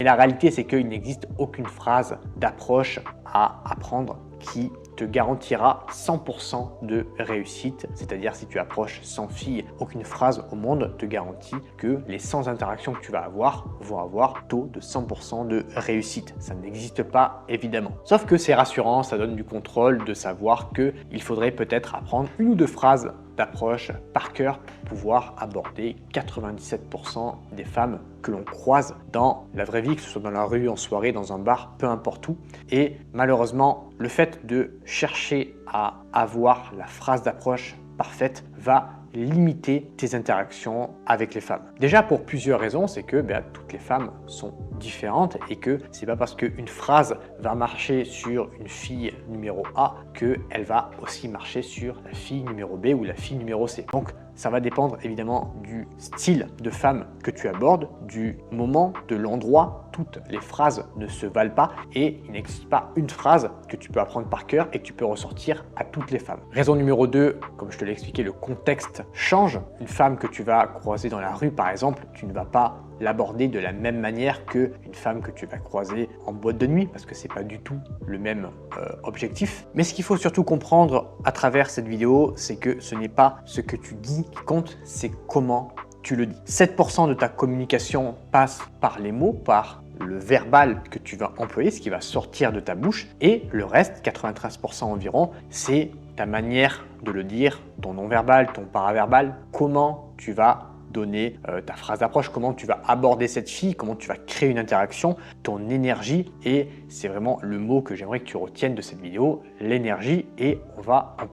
Et la réalité, c'est qu'il n'existe aucune phrase d'approche à apprendre qui te garantira 100% de réussite. C'est-à-dire si tu approches 100 filles, aucune phrase au monde te garantit que les 100 interactions que tu vas avoir vont avoir taux de 100% de réussite. Ça n'existe pas évidemment. Sauf que c'est rassurant, ça donne du contrôle de savoir qu'il faudrait peut-être apprendre une ou deux phrases d'approche par cœur pour pouvoir aborder 97% des femmes que l'on croise dans la vraie vie, que ce soit dans la rue, en soirée, dans un bar, peu importe où. Et malheureusement, le fait de chercher à avoir la phrase d'approche parfaite va limiter tes interactions avec les femmes. Déjà pour plusieurs raisons, c'est que toutes les femmes sont différentes et que c'est pas parce qu'une phrase va marcher sur une fille numéro A qu'elle va aussi marcher sur la fille numéro B ou la fille numéro C. Donc ça va dépendre évidemment du style de femme que tu abordes, du moment, de l'endroit. Toutes les phrases ne se valent pas et il n'existe pas une phrase que tu peux apprendre par cœur et que tu peux ressortir à toutes les femmes. Raison numéro 2, comme je te l'ai expliqué, le contexte change. Une femme que tu vas croiser dans la rue par exemple, tu ne vas pas l'aborder de la même manière qu'une femme que tu vas croiser en boîte de nuit parce que c'est pas du tout le même objectif. Mais ce qu'il faut surtout comprendre à travers cette vidéo, c'est que ce n'est pas ce que tu dis qui compte, c'est comment tu le dis. 7% de ta communication passe par les mots, par le verbal que tu vas employer, ce qui va sortir de ta bouche, et le reste, 93% environ, c'est ta manière de le dire, ton non-verbal, ton paraverbal, comment tu vas donner ta phrase d'approche, comment tu vas aborder cette fille, comment tu vas créer une interaction, ton énergie, et c'est vraiment le mot que j'aimerais que tu retiennes de cette vidéo, l'énergie, et on va en